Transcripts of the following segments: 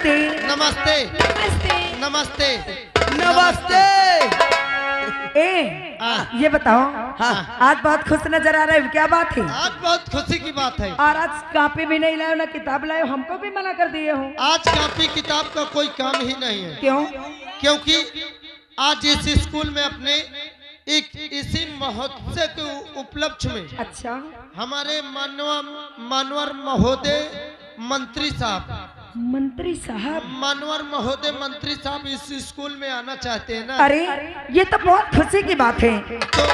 नमस्ते नमस्ते नमस्ते। नमस्ते नमस्ते। ये बताओ, हाँ। आज बहुत खुश नजर आ रहे हो, क्या बात है? आज बहुत खुशी की बात है। और आज कापी भी नहीं लाए ना किताब लाए, हमको भी मना कर दिए हो। आज कॉपी किताब का कोई काम ही नहीं है। क्यों? क्योंकि आज इस स्कूल में अपने एक इसी महोत्सव के उपलक्ष्य में अच्छा, हमारे मानवर महोदय मंत्री साहब मंत्री साहब इस स्कूल में आना चाहते हैं ना। अरे ये तो बहुत खुशी की बात है। तो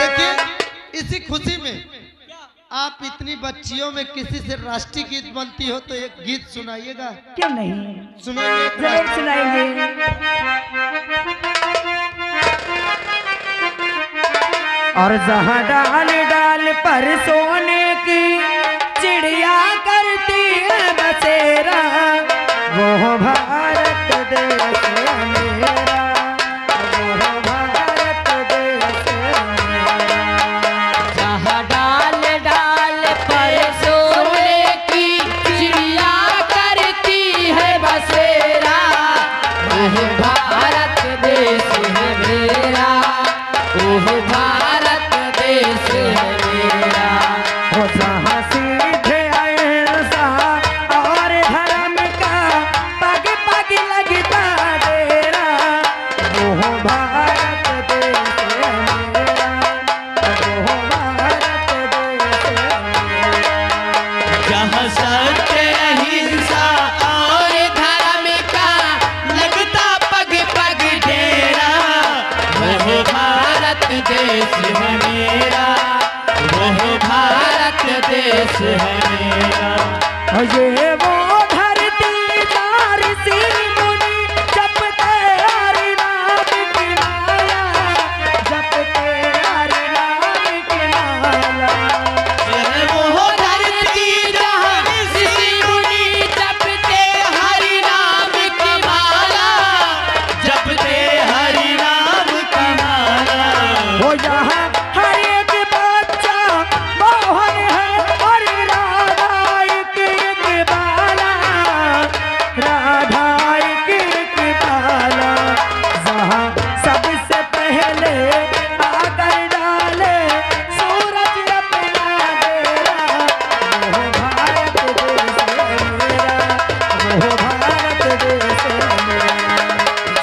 देखिए, इसी खुशी में आप इतनी बच्चियों में किसी से राष्ट्रीय गीत बनती हो तो एक गीत सुनाइएगा। क्यों नहीं, सुनाइए। जरूर सुनाएंगे। और जहाँ डाल डाल पर सोने की चिड़िया करती है बसेरा, वो भारत देश है मेरा, वो भारत देश है मेरा। जहाँ डाल डाल पर सोने की चिड़िया करती है बसेरा, वह भारत देश है मेरा, वह भारत देश है मेरा। वो जहाँ सीधे अहिंसा और धर्म का पग पग लगता डेरा, वो भारत देश है मेरा, वो भारत देश है मेरा। जहाँ सत्य अहिंसा और धर्म का लगता पग पग डेरा, वह भारत देश है मेरा, वह भारत देश है मेरा। ये वो धरती तार सी मुनि जपते हरि नाम की माला, जपते हरि नाम की माला। वो धरती जहाँ ऋषि मुनि जपते हरि नाम की माला, जपते हरि नाम की माला। वो यहाँ हर एक बच्चा मोहन है और राधा एक बाला, राधा एक बाला। जहाँ सबसे पहले आकर डाले सूरज अपना डेरा, वो भारत देश है मेरा, वो भारत देश है मेरा।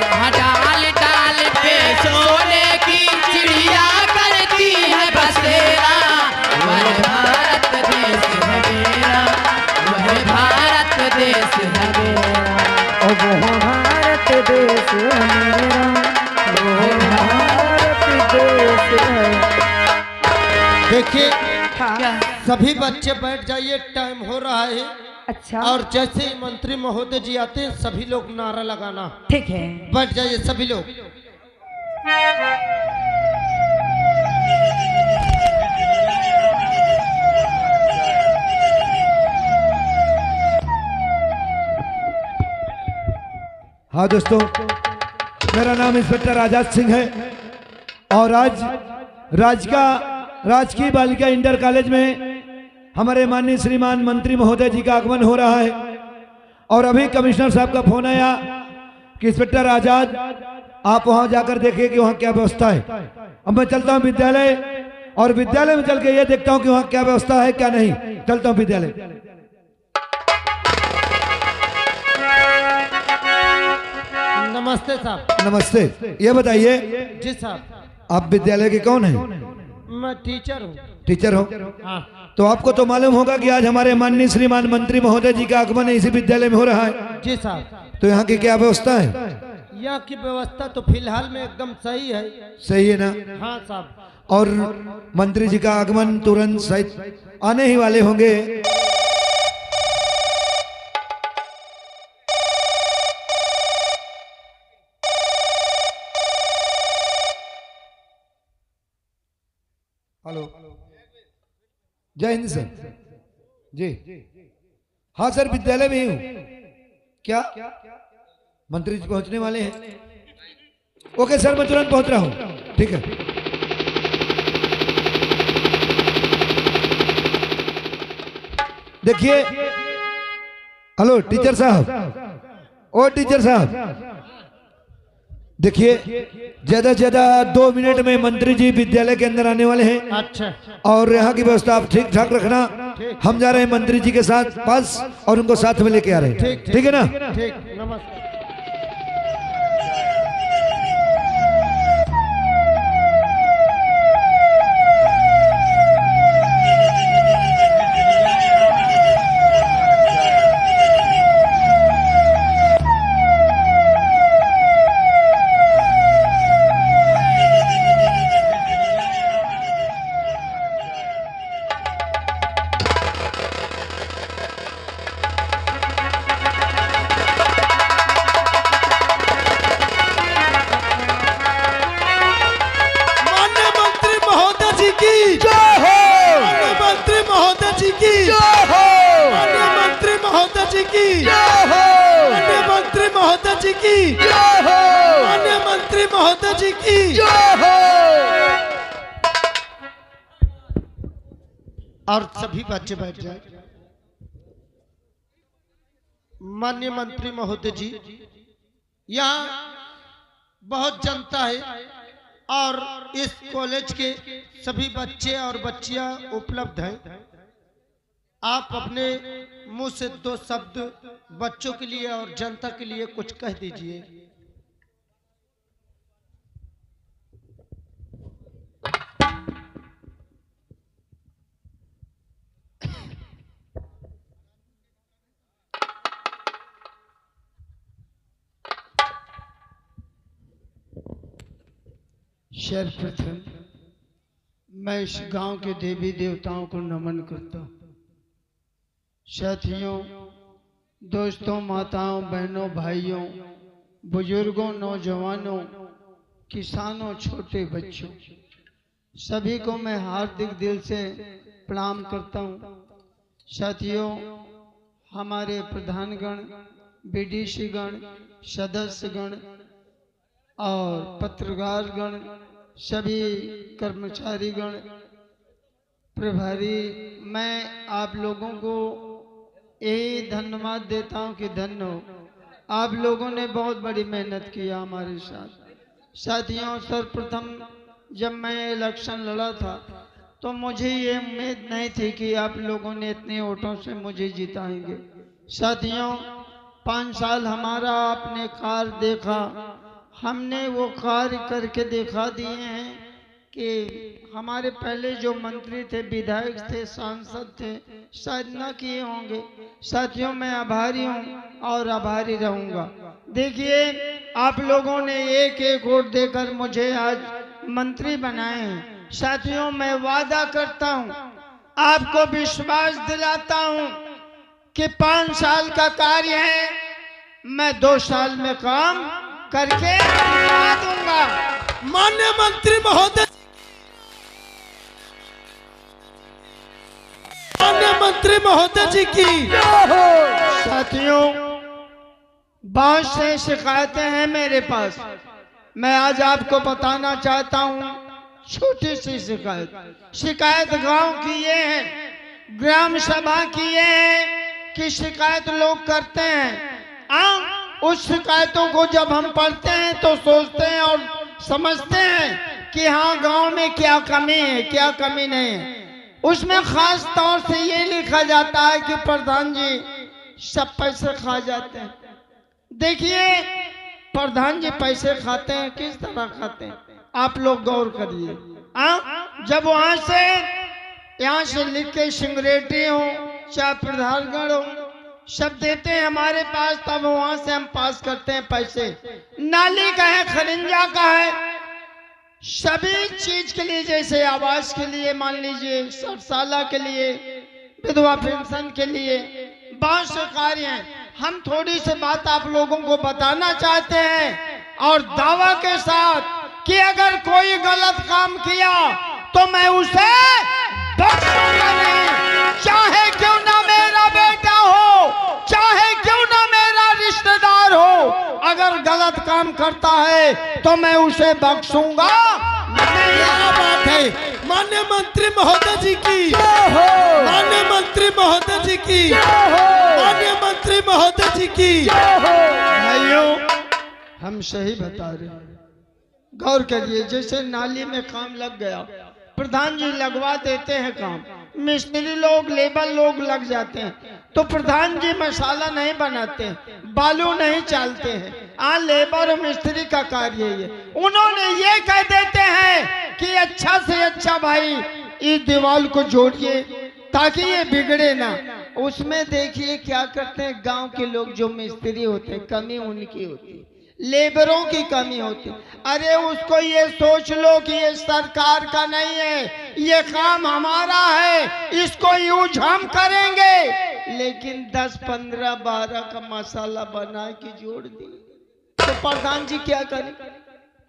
जहाँ डाल डाल पे सोने की चिड़िया करती है बसेरा, वह भारत देश है मेरा, वह भारत देश है मेरा। ओ वो भारत देश है मेरा, वो भारत देश है। देखिए, हाँ, सभी बच्चे बैठ जाइए, टाइम हो रहा है। अच्छा, और जैसे ही मंत्री महोदय जी आते हैं सभी लोग नारा लगाना। ठीक है। बैठ जाइए सभी लोग। हाँ दोस्तों, मेरा नाम इंस्पेक्टर आजाद सिंह है और आज राजकीय बालिका इंटर कॉलेज में हमारे माननीय श्रीमान मंत्री महोदय जी का आगमन हो रहा है। और अभी कमिश्नर साहब का फोन आया कि इंस्पेक्टर आजाद आप वहां जाकर देखिए कि वहां क्या व्यवस्था है। अब मैं चलता हूं विद्यालय और विद्यालय में चल के ये देखता हूं कि वहां क्या व्यवस्था है क्या नहीं। चलता हूं विद्यालय। नमस्ते साहब। नमस्ते। ये बताइए जी साहब, आप विद्यालय के कौन हैं? मैं टीचर हूँ। टीचर हो? हाँ। तो आपको तो मालूम होगा कि आज हमारे माननीय श्रीमान मंत्री महोदय जी का आगमन इसी विद्यालय में हो रहा है। जी साहब। तो यहाँ की क्या व्यवस्था है? यहाँ की व्यवस्था तो फिलहाल में एकदम सही है। सही है ना? हाँ साहब। और मंत्री जी का आगमन तुरंत शायद आने ही वाले होंगे। हेलो, जय हिंद सर। जी हाँ सर, विद्यालय में ही हूँ। क्या मंत्री जी पहुंचने वाले हैं? ओके सर, मैं तुरंत पहुंच रहा हूँ। ठीक है। देखिए, हेलो टीचर साहब, और टीचर साहब देखिए, ज्यादा से ज्यादा 2 मिनट में मंत्री जी विद्यालय के अंदर आने वाले हैं। अच्छा, और यहाँ की व्यवस्था आप ठीक ठाक रखना। हम जा रहे हैं मंत्री जी के साथ पास और उनको साथ में लेके आ रहे हैं। ठीक है ना? ठीक, नमस्कार। और सभी बच्चे बैठ जाए। माननीय मंत्री महोदय जी, यहाँ बहुत जनता है और इस कॉलेज के सभी बच्चे और बच्चियां उपलब्ध हैं। आप अपने मुंह से 2 शब्द बच्चों के लिए और जनता के लिए कुछ कह दीजिए। सर्वप्रथम मैं इस गांव के देवी देवताओं को नमन करता हूँ। साथियों, दोस्तों, माताओं, बहनों, भाइयों, बुजुर्गों, नौजवानों, किसानों, छोटे बच्चों, सभी को मैं हार्दिक दिल से प्रणाम करता हूँ। साथियों, हमारे प्रधानगण, बीडीसीगण, सदस्यगण और पत्रकारगण, सभी कर्मचारीगण, प्रभारी, मैं आप लोगों को यही धन्यवाद देता हूं कि धन्य हो। आप लोगों ने बहुत बड़ी मेहनत किया हमारे साथ। साथियों, सर्वप्रथम जब मैं इलेक्शन लड़ा था तो मुझे ये उम्मीद नहीं थी कि आप लोगों ने इतने वोटों से मुझे जिताएंगे। साथियों, 5 साल हमारा आपने कार्य देखा, हमने वो कार्य करके दिखा दिए हैं कि हमारे पहले जो मंत्री थे, विधायक थे, सांसद थे, शायद न किए होंगे। साथियों, मैं आभारी हूँ और आभारी रहूँगा। देखिए, आप लोगों ने 1-1 वोट देकर मुझे आज मंत्री बनाए हैं। साथियों, मैं वादा करता हूँ, आपको विश्वास दिलाता हूँ कि 5 साल का कार्य है, मैं 2 साल में काम करके दिखा दूंगा। माननीय मंत्री महोदय, माननीय मंत्री महोदय जी की। साथियों, बहुत से शिकायतें हैं मेरे पास। मैं आज आपको बताना चाहता हूँ छोटी सी शिकायत गांव की ये है, ग्राम सभा की ये है कि शिकायत लोग करते हैं। उस शिकायतों को जब हम पढ़ते हैं तो सोचते हैं और समझते हैं कि हाँ, गांव में क्या कमी है, क्या कमी नहीं है। उसमें खास तौर से ये लिखा जाता है कि प्रधान जी सब पैसे खा जाते हैं। देखिए, प्रधान जी पैसे खाते हैं, किस तरह खाते हैं, आप लोग गौर करिए। जब यहाँ से लिख के सिंगरेटी हो, चाहे प्रधानगढ़ हो, सब देते हैं हमारे पास, तब वहां से हम पास करते हैं पैसे। नाली का है, खरिंजा का है, सभी चीज के लिए, जैसे आवास के लिए, मान लीजिए सड़शाला के लिए, विधवा पेंशन के लिए, बहुत से कार्य हैं। हम थोड़ी सी बात आप लोगों को बताना चाहते हैं और दावा के साथ कि अगर कोई गलत काम किया तो मैं उसे बख्शूंगा नहीं, चाहे क्यों ना मेरा बेटा हो, चाहे क्यों ना मेरा रिश्तेदार हो। अगर गलत काम करता है तो मैं उसे बख्शूंगा नहीं। क्या बात है, माननीय मंत्री महोदय जी की, माननीय मंत्री महोदय जी की, माननीय मंत्री महोदय जी की। भाइयों, हम सही बता रहे हैं, गौर करिए। जैसे नाली में काम लग गया, प्रधान जी लगवा देते हैं काम, मिस्त्री लोग लेबर लोग लग जाते हैं, तो प्रधान जी मसाला नहीं बनाते हैं, बालू नहीं चालते हैं। लेबर और मिस्त्री का कार्य ये, उन्होंने ये कह देते हैं कि अच्छा से अच्छा भाई इस दीवार को जोड़िए ताकि ये बिगड़े ना। उसमें देखिए क्या करते हैं गांव के लोग, जो मिस्त्री होते हैं, कमी उनकी होती है, लेबरों की कमी होती। अरे उसको ये सोच लो कि ये सरकार का नहीं है, ये काम हमारा है, इसको यूज हम करेंगे। लेकिन 10, 15, 12 का मसाला बना के जोड़ दिए, तो प्रधान जी क्या करें?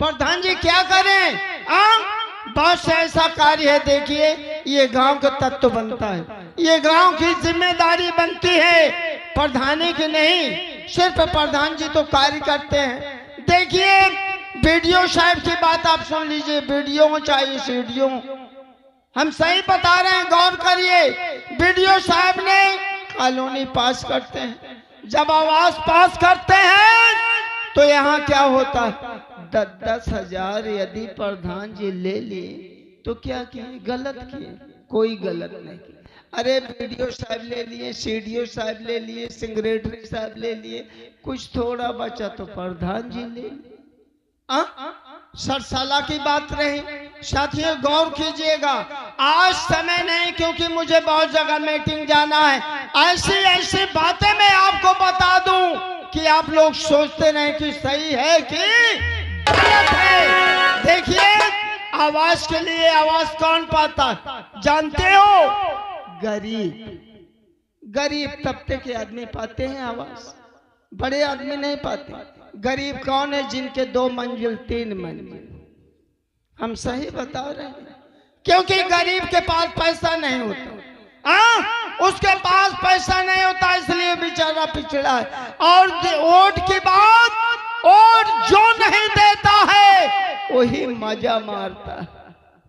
प्रधान जी क्या करें? बहुत से ऐसा कार्य है। देखिए, ये गांव का तत्व बनता है, ये गांव की जिम्मेदारी बनती है, प्रधानी की नहीं। सिर्फ प्रधान जी तो कार्य करते हैं। देखिए, बीडीओ साहब की बात आप सुन लीजिए, बीडीओ चाहिए सीडीओ, हम सही बता रहे हैं, गौर करिए। बीडीओ साहब ने कॉलोनी पास करते हैं, जब आवास पास करते हैं तो यहाँ क्या होता है, 10-10 हजार यदि प्रधान जी ले लिए तो क्या किए? गलत किए? कोई गलत नहीं किया। अरे बीडीओ साहब ले लिए, सीडीओ साहब ले लिए, सेक्रेटरी साहब ले लिए, कुछ थोड़ा बचा तो प्रधान जी ले लिए। सरसाला की बात रही। साथियों, गौर कीजिएगा, आज समय नहीं क्योंकि मुझे बहुत जगह मीटिंग जाना है। ऐसी ऐसी बातें मैं आपको बता दूं कि आप लोग सोचते नहीं कि सही है कि गलत है। देखिए, आवास के लिए आवास कौन पाता जानते हो? गरीब तबके के आदमी पाते हैं आवास, बड़े आदमी नहीं पाते। गरीब कौन है? जिनके 2 मंजिल 3 मंजिल। हम सही बता रहे हैं, क्योंकि गरीब के पास पैसा नहीं होता। उसके पास पैसा नहीं होता, इसलिए बेचारा पिछड़ा है। और वोट की बात, वोट जो नहीं देता है वही मजा मारता है।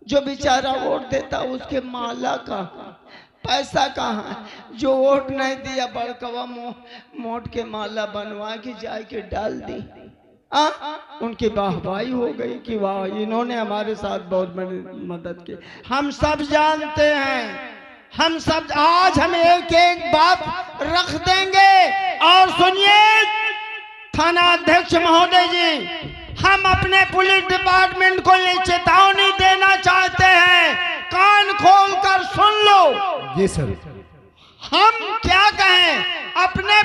जो बेचारा वोट देता उसके माला कहाँ, पैसा कहाँ? जो वोट नहीं दिया, बड़कवा मोट के माला बनवा के जाके डाल दी, उनकी वाहवाही हो गई कि वाह, इन्होंने हमारे साथ बहुत बड़ी मदद की। हम सब जानते हैं, हम सब आज हम एक एक बात रख देंगे। और सुनिए थाना अध्यक्ष महोदय जी, हम अपने पुलिस डिपार्टमेंट को ये चेतावनी देना चाहते हैं, कान खोल कर सुन लो। जी सर। हम क्या कहें, अपने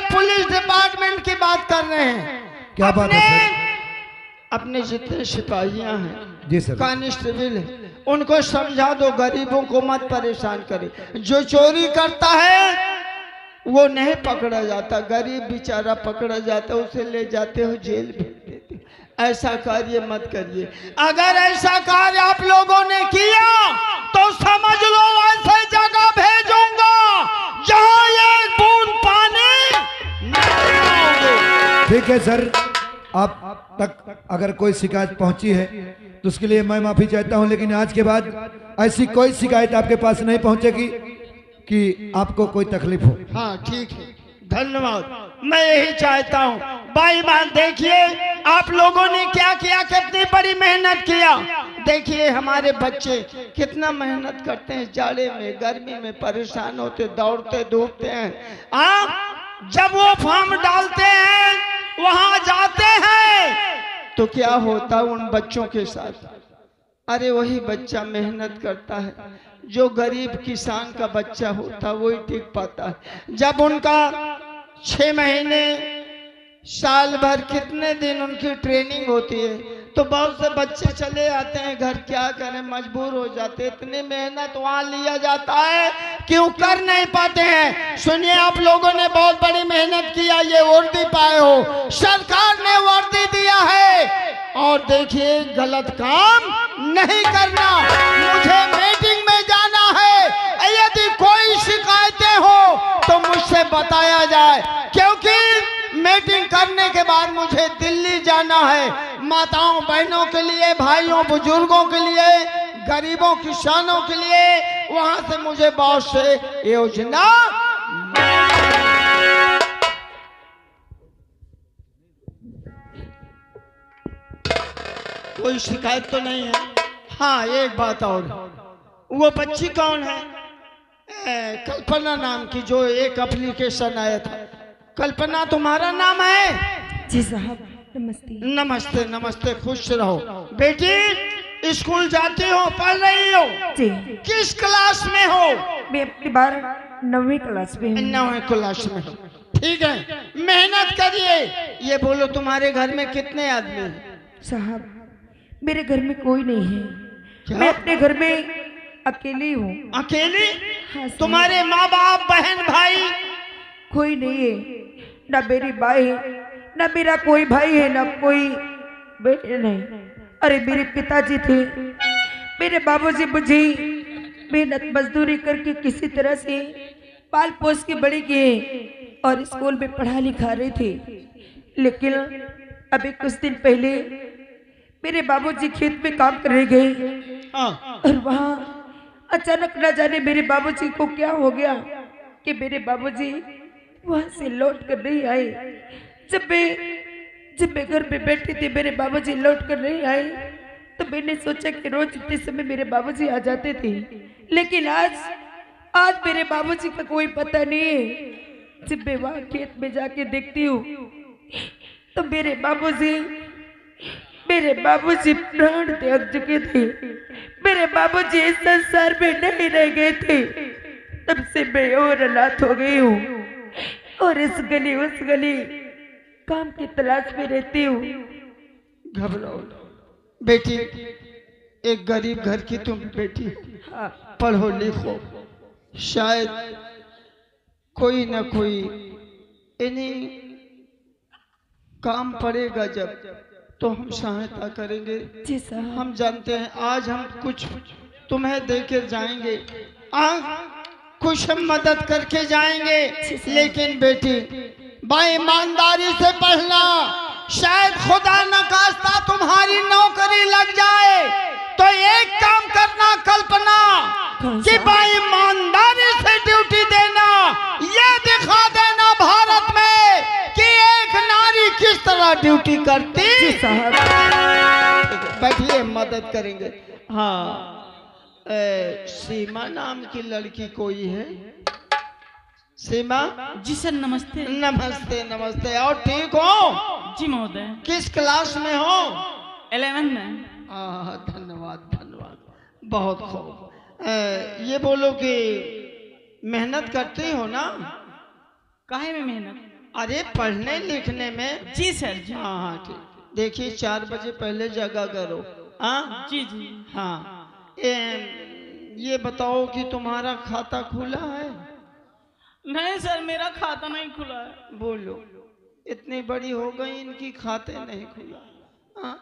पुलिस डिपार्टमेंट की बात कर रहे हैं। क्या बात है सर? अपने जितने सिपाहियां हैं, जी सर, कांस्टेबल है, उनको समझा दो, गरीबों को मत परेशान करे। जो चोरी करता है वो नहीं पकड़ा जाता, गरीब बेचारा पकड़ा जाता, उसे ले जाते हो जेल भेज देते। ऐसा कार्य मत करिए। अगर ऐसा कार्य आप लोगों ने किया तो समझ लो ऐसे जगह भेजूंगा जहां एक बूंद पानी नहीं आओगे। ठीक है सर, आप तक अगर कोई शिकायत पहुंची है तो उसके लिए मैं माफी चाहता हूं, लेकिन आज के बाद ऐसी कोई शिकायत आपके पास नहीं पहुंचेगी कि आपको कोई तकलीफ हो। हाँ ठीक है, धन्यवाद। मैं यही चाहता हूँ। भाई बात देखिए, आप लोगों ने क्या किया, कितनी बड़ी मेहनत किया। देखिए हमारे बच्चे कितना मेहनत करते हैं, जाड़े में गर्मी में परेशान होते, दौड़ते धूपते हैं। जब वो फॉर्म डालते हैं, वहां जाते हैं, तो क्या होता है उन बच्चों के साथ? अरे वही बच्चा मेहनत करता है, जो गरीब किसान का बच्चा होता वही टिक पाता है। जब उनका 6 महीने साल भर कितने दिन उनकी ट्रेनिंग होती है, तो बहुत से बच्चे चले आते हैं घर, क्या करें, मजबूर हो जाते। इतनी मेहनत वहां लिया जाता है, क्यों कर नहीं पाते हैं? सुनिए, आप लोगों ने बहुत बड़ी मेहनत किया, ये वर्दी पाए हो, सरकार ने वर्दी दिया है। और देखिए गलत काम नहीं करना। मुझे मीटिंग में जाना है, यदि कोई शिकायतें हो तो मुझसे बताया जाए, क्योंकि मीटिंग करने के बाद मुझे दिल्ली जाना है। माताओं बहनों के लिए, भाइयों बुजुर्गों के लिए, गरीबों किसानों के लिए, वहां से मुझे बहुत से योजना। कोई शिकायत तो नहीं है। हाँ एक बात और, वो बच्ची कौन है? कल्पना नाम की, जो एक एप्लीकेशन आया था। कल्पना तुम्हारा नाम है? जी साहब नमस्ते। नमस्ते नमस्ते, खुश रहो। बेटी स्कूल जाती हो, पढ़ रही हो? जी। किस क्लास में हो? मैं अपनी बार 9वीं क्लास में हूँ। 9वीं क्लास में हो, ठीक है, मेहनत करिए। ये बोलो तुम्हारे घर में कितने आदमी हैं? साहब मेरे घर में कोई नहीं है। क्या? मैं अपने घर में अकेली हूँ। अकेली? हाँ साहब। तुम्हारे माँ बाप बहन भाई? कोई नहीं है, ना मेरी माँ है, ना मेरा कोई भाई है, ना कोई बेटे नहीं। अरे मेरे पिताजी थे, मेरे बाबूजी मुझे मेहनत मजदूरी करके किसी तरह से पाल पोस के बड़े किए और स्कूल में पढ़ा लिखा रहे थे। लेकिन अभी कुछ दिन पहले मेरे बाबूजी खेत में काम करने गए और वहाँ अचानक न जाने मेरे बाबूजी को क्या हो गया कि मेरे बाबूजी वहाँ से लौट कर नहीं आए। जब मैं घर पे बैठी थी, मेरे बाबूजी लौट कर नहीं आए, तो मैंने सोचा कि रोज इतने समय मेरे बाबूजी आ जाते थे, लेकिन आज मेरे बाबूजी का कोई पता नहीं है। जब मैं वहाँ खेत में जाके देखती हूँ तो मेरे बाबूजी प्राण त्याग चुके थे। मेरे बाबूजी इस संसार में नहीं रह गए थे। तब से मैं और अनाथ हो गई हूँ और इस गली उस गली काम की तलाश में रहती हूँ। घबराओ बेटी, एक गरीब घर की तुम बेटी, हाँ, पढ़ो लिखो, शायद कोई न कोई इन्हीं काम पड़ेगा जब, तो हम सहायता करेंगे। जी साहब। हम जानते हैं आज हम कुछ तुम्हें देकर जाएंगे, कुछ हम मदद करके जाएंगे, लेकिन बेटी ईमानदारी से पढ़ना। शायद खुदा न खास्ता तुम्हारी नौकरी लग जाए तो एक काम करना कल्पना, कि ईमानदारी से ड्यूटी देना, ये दिखा देना भारत में कि एक नारी किस तरह ड्यूटी करती। जी साहब। बैठिए, मदद करेंगे। हाँ, सीमा नाम की लड़की कोई है? सीमा जी सर नमस्ते। नमस्ते नमस्ते, और ठीक हो? जी महोदय। किस क्लास में हो? 11 में। धन्यवाद धन्यवाद, बहुत खूब। ये बोलो कि मेहनत करती हो ना? काहे में मेहनत? अरे पढ़ने लिखने में। जी सर जी। हाँ हाँ ठीक। देखिए 4 बजे पहले जगा करो। हाँ जी जी। हाँ, ये बताओ कि तुम्हारा खाता खुला है? नहीं सर, मेरा खाता नहीं खुला है। बोलो, इतनी बड़ी हो गई इनकी खाते नहीं खुला। हाँ,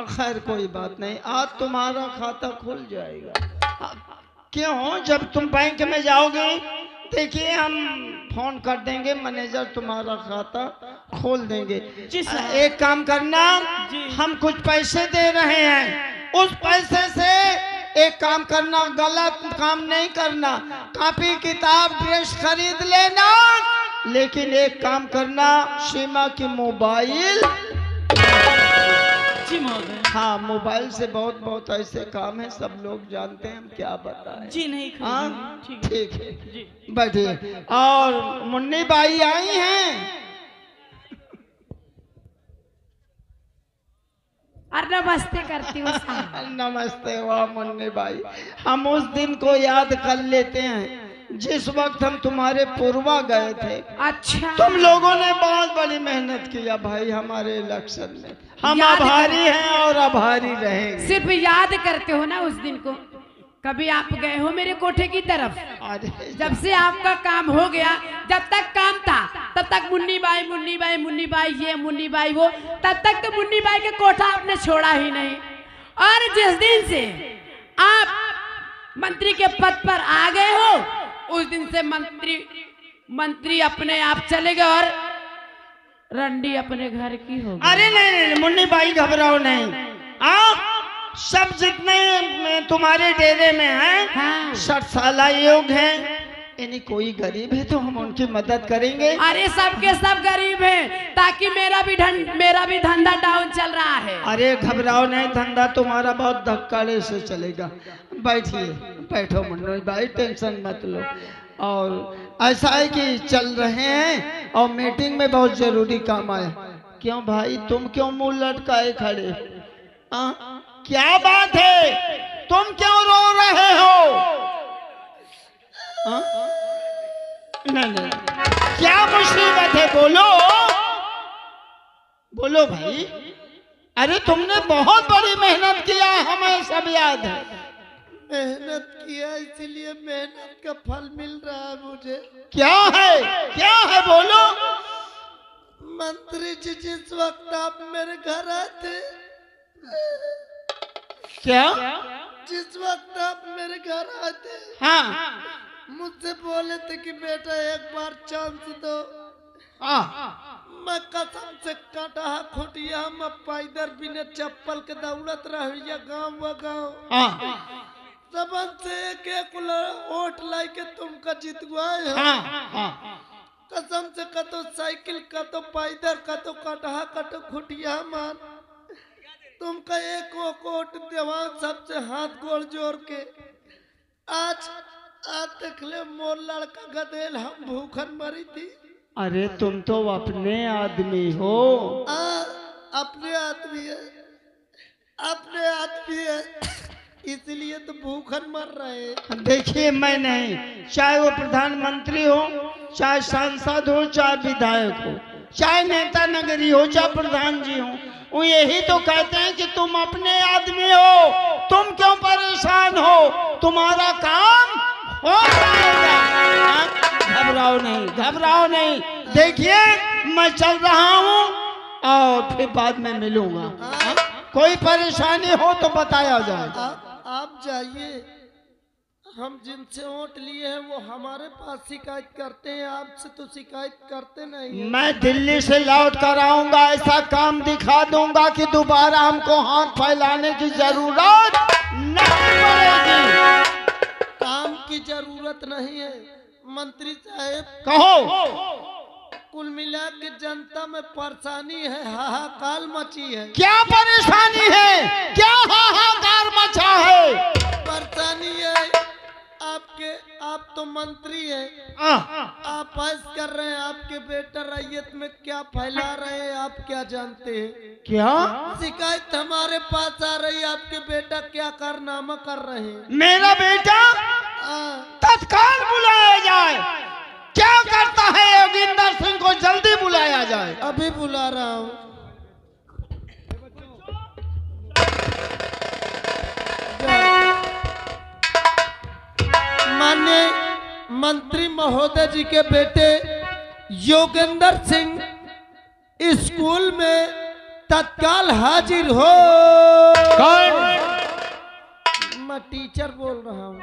खैर कोई बात नहीं, आज तुम्हारा खाता खुल जाएगा। क्यों? जब तुम बैंक में जाओगे देखिए हम फोन कर देंगे, मैनेजर तुम्हारा खाता खोल देंगे। जी सर। एक काम करना, हम कुछ पैसे दे रहे हैं, उस पैसे से एक काम करना, गलत काम नहीं करना, कॉपी किताब ड्रेस खरीद लेना, लेकिन एक काम करना, सीमा की मोबाइल। जी महोदय। हाँ, मोबाइल से बहुत बहुत ऐसे काम है, सब लोग जानते हैं, हम क्या बताएं। जी नहीं हाँ ठीक है। ठीक है, जी। बैठिए। और मुन्नी बाई आई हैं? और नमस्ते करती हूँ साहब। नमस्ते। वाह मुन्नी बाई, हम उस दिन को याद कर लेते हैं जिस वक्त हम तुम्हारे पूर्वा गए थे। अच्छा। तुम लोगों ने बहुत बड़ी मेहनत किया भाई हमारे इलेक्शन में। हम याद आभारी हैं और आभारी रहेंगे। सिर्फ याद करते हो ना उस दिन को? कभी आप गए हो मेरे कोठे की तरफ? अरे जब से आपका काम हो गया, जब तक काम था तब तक मुन्नी बाई मुन्नी बाई मुन्नी बाई ये मुन्नी बाई वो, तब तक तो मुन्नी बाई के कोठा आपने छोड़ा ही नहीं। और जिस दिन से आप मंत्री के पद पर आ गए हो उस दिन से मंत्री अपने आप चले गए और रंडी अपने घर की हो गई। अरे नहीं मुन्नी बाई घबराओ नहीं, आप सब जितने तुम्हारे डेरे में हैं, हाँ। 60 साल योग हैं, यानी कोई गरीब है तो हम उनकी मदद करेंगे। अरे सबके सब गरीब हैं, ताकि मेरा भी धंधा डाउन चल रहा है। अरे घबराओ नहीं, धंधा तुम्हारा बहुत धक्काड़े से चलेगा। बैठिए, बैठो मुन्नू भाई, टेंशन मत लो। और ऐसा है कि चल रहे हैं और मीटिंग में बहुत जरूरी काम आया। क्यों भाई, तुम क्यों मुंह लटकाए खड़े? क्या बात है, तुम क्यों रो रहे हो? नहीं, क्या मुसीबत है, बोलो बोलो भाई। अरे तुमने बहुत बड़ी मेहनत किया, हमें सब याद है। मेहनत किया इसलिए मेहनत का फल मिल रहा है मुझे। क्या है, क्या है, बोलो। मंत्री जी, जिस वक्त आप मेरे घर आए थे, क्या? जिस वक्त आप मेरे घर आए थे, हाँ, मुझसे बोले थे कि बेटा एक बार चांस दो। मैं कसम से कटा खुटिया में पैदल बिना चप्पल के दौड़त रहिए गाँव व गाँव। सबन से एक वोट लाई के तुमका जितवाए हो। कसम से कतो साइकिल, कतो पैदल, कतो कटहा, कतो खुटिया मान तुमका एक वोट देवा, सबसे हाथ गोड़ जोड़ के। आज देखले मोर लड़का गदेल, हम भूखन मरी थी। अरे तुम तो अपने आदमी हो। अपने आदमी है, अपने आदमी है, इसलिए तो भूखन मर रहे हैं। देखिए, मैं नहीं, चाहे वो प्रधानमंत्री हो, चाहे सांसद हो, चाहे विधायक हो, चाहे नेता नगरी हो, चाहे प्रधान जी हो, वो यही तो कहते हैं कि तुम अपने आदमी हो, तुम क्यों परेशान हो, तुम्हारा काम हो जाएगा। घबराओ नहीं, घबराओ नहीं। देखिए, मैं चल रहा हूँ और फिर बाद में मिलूंगा। कोई परेशानी हो तो बताया जाए। आप जाइए, हम जिनसे वोट लिए हैं वो हमारे पास शिकायत करते हैं, आपसे तो शिकायत करते नहीं हैं। मैं दिल्ली से लौट कर आऊंगा, ऐसा काम दिखा दूंगा कि दोबारा हमको हाथ फैलाने की जरूरत नहीं पड़ेगी। काम की जरूरत नहीं है मंत्री साहब। कहो। कुल मिला के जनता में परेशानी है, हाहाकार मची है। क्या परेशानी है, क्या हाहाकार मचा है? परेशानी है आप तो मंत्री हैं, आप ऐस कर रहे हैं, आपके बेटा रैयत में क्या फैला रहे हैं आप क्या जानते हैं? क्या शिकायत हमारे पास आ रही है, आपके बेटा क्या कारनामा कर रहे हैं। मेरा बेटा तत्काल बुलाया जाए। क्या करता है योगिंदर सिंह को, जल्दी बुलाया जाए। अभी बुला रहा हूँ। माननीय मंत्री महोदय जी के बेटे योगेंद्र सिंह स्कूल में तत्काल हाजिर हो। कौन? मैं टीचर बोल रहा हूँ।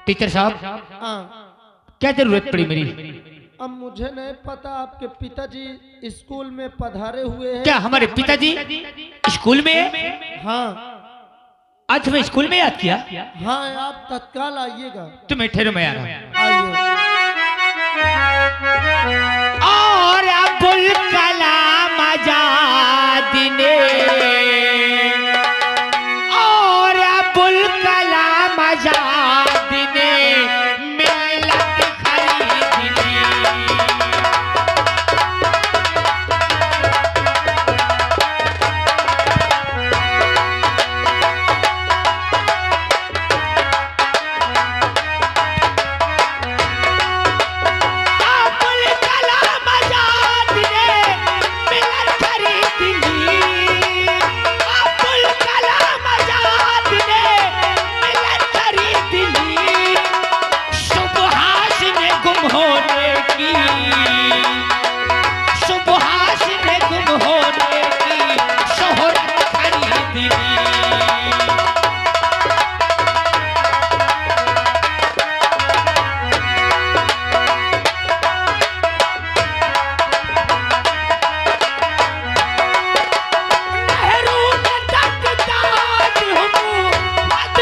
टीचर साहब, हाँ, क्या जरूरत पड़ी मेरी? अब मुझे नहीं पता, आपके पिताजी स्कूल में पधारे हुए हैं। क्या हमारे पिताजी स्कूल में है? हाँ आज तुम्हें स्कूल में याद किया? हाँ, आप तत्काल आइएगा। तुम्हें ठहरो, मैं आ रहा हूं। आइए। और अब्दुल कलाम आजाद ने, और अब्दुल कलाम आजाद ने मिल्लत खरीद ली।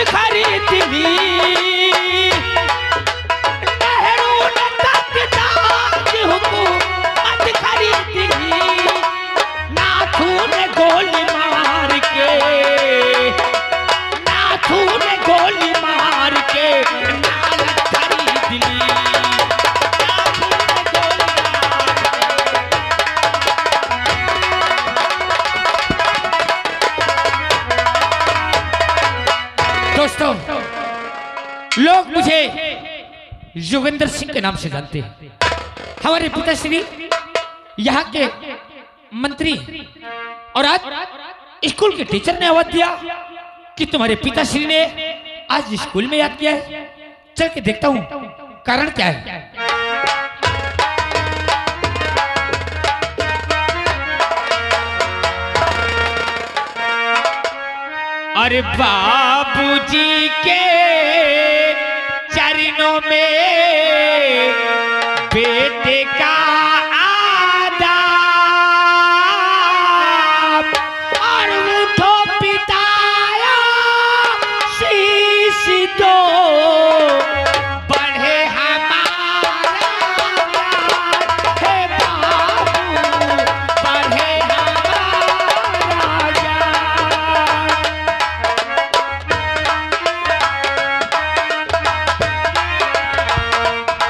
खरीद ली, नेहरू ने जोगिंदर सिंह के नाम से जानते हैं। हमारे पिताश्री यहाँ के मंत्री और आज स्कूल के टीचर ने आवाज दिया कि तुम्हारे पिताश्री ने आज स्कूल में याद किया है। चल के देखता हूँ कारण क्या है। अरे बाबूजी के चरणों में बेटे का आदाब और उठो पिताया शीश दो बढ़े हमारा ज्ञान हे बाबू बढ़े हमारा ज्ञान।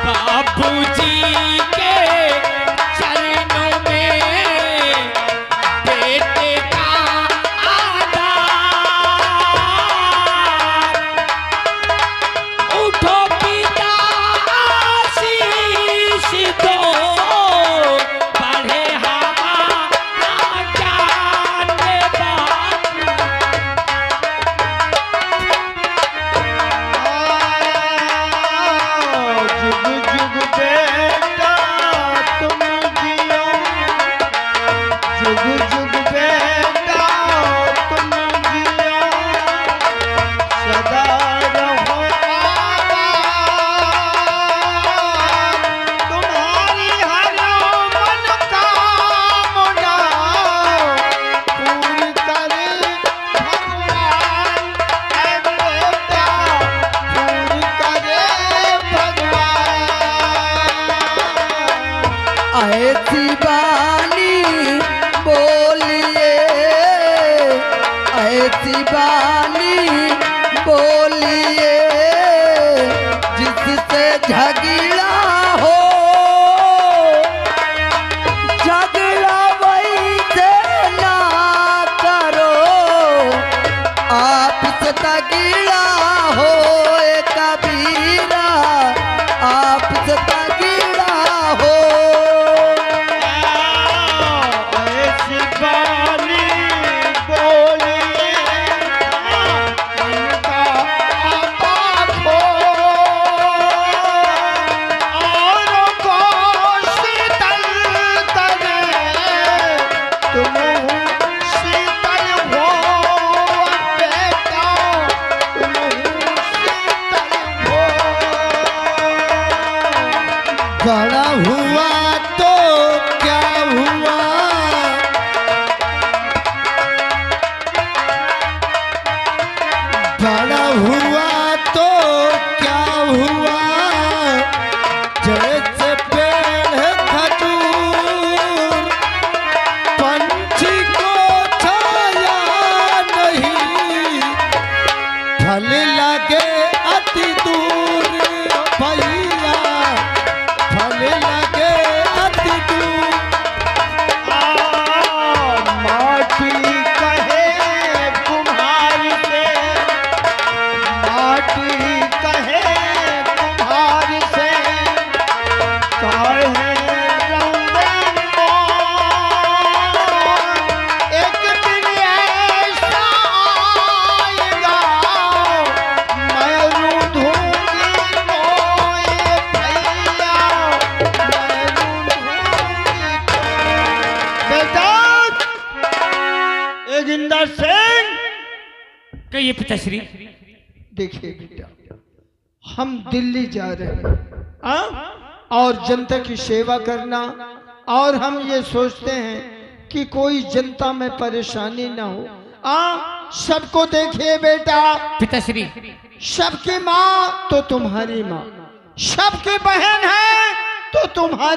बाबूजी के चरणों में बेटे का आदाब उठो पिता आशीष दो बढ़े हमारा ज्ञान जुग जुग बेटा तुम जियो, जुग जुग बेटा तुम जियो, सदा रहो आबाद, तुम्हारी हर मनोकामना पूरी करे भगवान। ऐ बेटा पूरी करे भगवान। ऐसी बानी बोलिए, ऐसी बानी बोलिए जिससे झगड़ा हो, झगड़ा वैसे ना करो, आपसे तगड़ा हो कबीरा, आपसे तगड़ा हो। ऐसी बानी बोलिए उनका आपाप हो, औरों को शीतल करे, तुम शीतल हो बेटा, तुम शीतल हो। बड़ा हुआ तो क्या हुआ, बड़ा हुआ तो क्या हुआ, जैसे पेड़ है खजूर, पंछी को छाया नहीं, फल लगे अति दूर भैया, फल लगे अति दूर। माटी कहे कुम्हार से, माटी कहे कुम्हार से, कहे रंगन मोर, एक दिन ऐसा आएगा मैं रूठूंगी रोए भैया, मैं रूठूंगी। बेटा जोगिंदर सिंह, कहिए पिताश्री। देखिए बेटा हम दिल्ली जा रहे हैं और जनता की सेवा करना, और हम ये सोचते हैं कि कोई जनता में परेशानी ना हो। सबको देखिए बेटा, पिताश्री सबकी माँ तो तुम्हारी माँ, सबकी बहन है तो तुम्हारी